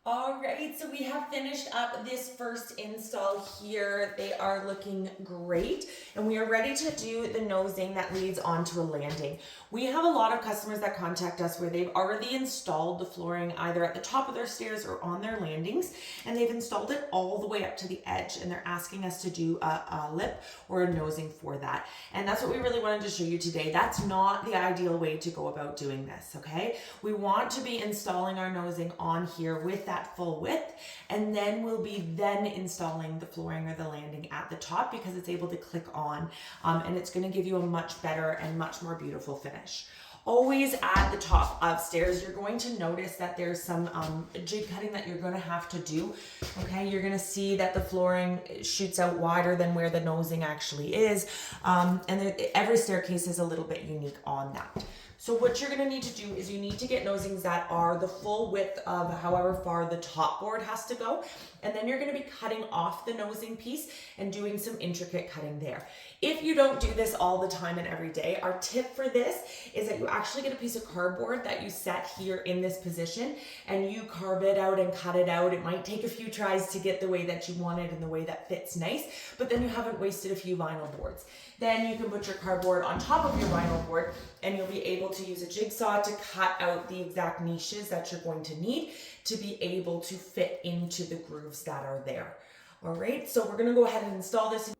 All right, so we have finished up this first install here. They are looking great, and we are ready to do the nosing that leads onto a landing. We have a lot of customers that contact us where they've already installed the flooring either at the top of their stairs or on their landings, and they've installed it all the way up to the edge, and they're asking us to do a lip or a nosing for that. And that's what we really wanted to show you today. That's not the ideal way to go about doing this, okay? We want to be installing our nosing on here with that full width, and then we'll be then installing the flooring or the landing at the top because it's able to click on, and it's going to give you a much better and much more beautiful finish. Always at the top of stairs, you're going to notice that there's some jig cutting that you're going to have to do. Okay, you're going to see that the flooring shoots out wider than where the nosing actually is, and every staircase is a little bit unique on that. So what you're going to need to do is you need to get nosings that are the full width of however far the top board has to go. And then you're going to be cutting off the nosing piece and doing some intricate cutting there. If you don't do this all the time and every day, our tip for this is that you actually get a piece of cardboard that you set here in this position and you carve it out and cut it out. It might take a few tries to get the way that you want it and the way that fits nice, but then you haven't wasted a few vinyl boards. Then you can put your cardboard on top of your vinyl board and you'll be able to use a jigsaw to cut out the exact niches that you're going to need to be able to fit into the grooves that are there. All right, so we're gonna go ahead and install this.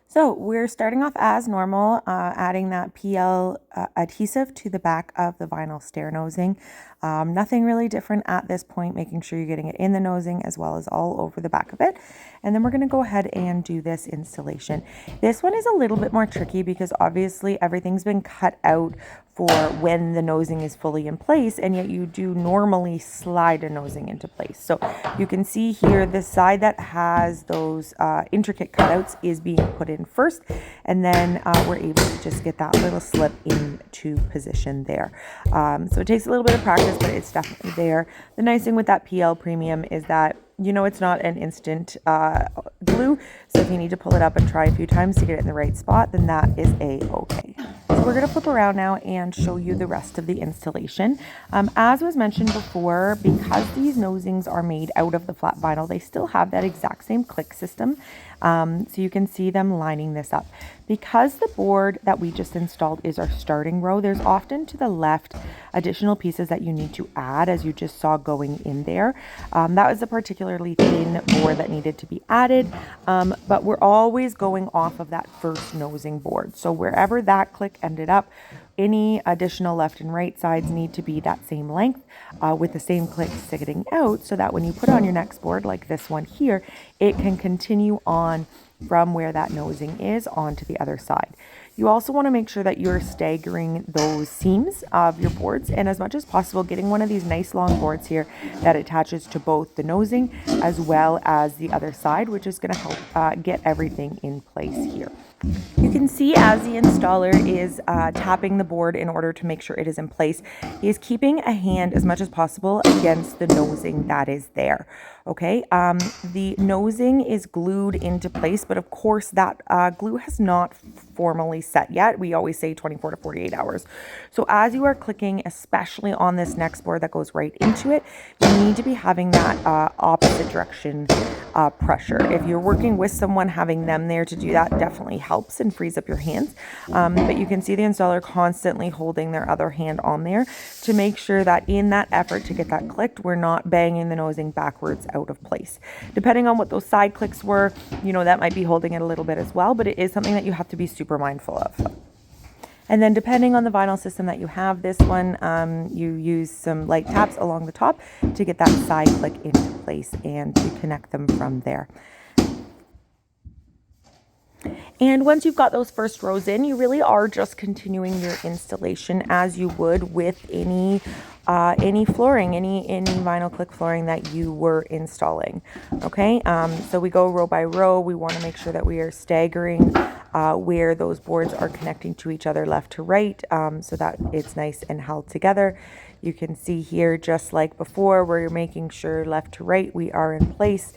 So we're starting off as normal, adding that PL adhesive to the back of the vinyl stair nosing. Nothing really different at this point, making sure you're getting it in the nosing as well as all over the back of it. And then we're going to go ahead and do this installation. This one is a little bit more tricky because obviously everything's been cut out for when the nosing is fully in place, and yet you do normally slide a nosing into place. So you can see here the side that has those intricate cutouts is being put in first, and then we're able to just get that little slip into position there. So it takes a little bit of practice, but it's definitely there. The nice thing with that PL Premium is that it's not an instant glue, so if you need to pull it up and try a few times to get it in the right spot, then that is a-okay. So we're going to flip around now and show you the rest of the installation. As was mentioned before, because these nosings are made out of the flat vinyl, they still have that exact same click system. So you can see them lining this up. Because the board that we just installed is our starting row, there's often to the left additional pieces that you need to add, as you just saw going in there. That was a particularly thin board that needed to be added, but we're always going off of that first nosing board. So wherever that click ended up, any additional left and right sides need to be that same length with the same click sticking out, so that when you put on your next board like this one here, it can continue on from where that nosing is onto the other side. You also want to make sure that you're staggering those seams of your boards, and as much as possible getting one of these nice long boards here that attaches to both the nosing as well as the other side, which is going to help get everything in place here. You can see as the installer is tapping the board in order to make sure it is in place, he is keeping a hand as much as possible against the nosing that is there. Okay, the nosing is glued into place, but of course that glue has not formally set yet. We always say 24 to 48 hours. So as you are clicking, especially on this next board that goes right into it, you need to be having that opposite direction pressure. If you're working with someone, having them there to do that definitely helps and frees up your hands. But you can see the installer constantly holding their other hand on there to make sure that in that effort to get that clicked, we're not banging the nosing backwards out of place. Depending on what those side clicks were, that might be holding it a little bit as well, but it is something that you have to be super mindful of. And then depending on the vinyl system that you have, this one, you use some light taps along the top to get that side click into place and to connect them from there. And once you've got those first rows in, you really are just continuing your installation as you would with any flooring, any vinyl click flooring that you were installing. Okay, so we go row by row. We want to make sure that we are staggering where those boards are connecting to each other left to right, so that it's nice and held together. You can see here, just like before, where you're making sure left to right we are in place,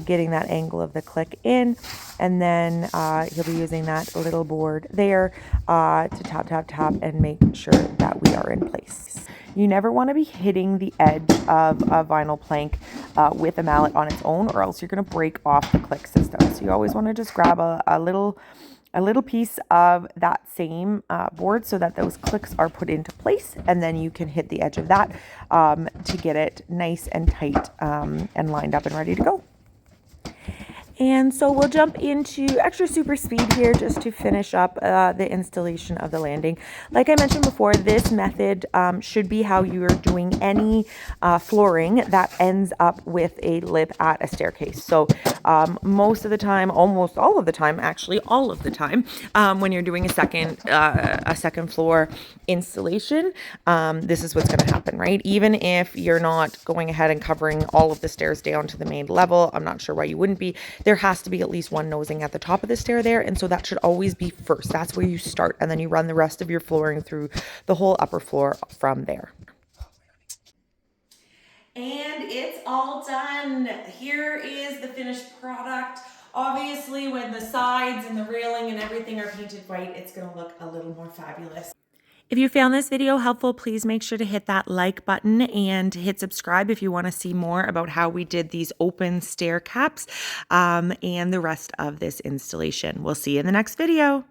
getting that angle of the click in, and then you'll be using that little board there to tap, tap, tap, and make sure that we are in place. You never want to be hitting the edge of a vinyl plank with a mallet on its own, or else you're going to break off the click system. So you always want to just grab a little piece of that same board so that those clicks are put into place, and then you can hit the edge of that to get it nice and tight and lined up and ready to go. And so we'll jump into extra super speed here just to finish up the installation of the landing. Like I mentioned before, this method should be how you're doing any flooring that ends up with a lip at a staircase. So most of the time, almost all of the time, actually all of the time, when you're doing a second floor installation, this is what's going to happen, right? Even if you're not going ahead and covering all of the stairs down to the main level, I'm not sure why you wouldn't be. There has to be at least one nosing at the top of the stair there, and so that should always be first. That's where you start, and then you run the rest of your flooring through the whole upper floor from there. And it's all done. Here is the finished product. Obviously, when the sides and the railing and everything are painted white, it's going to look a little more fabulous. If you found this video helpful, please make sure to hit that like button and hit subscribe if you want to see more about how we did these open stair caps and the rest of this installation. We'll see you in the next video.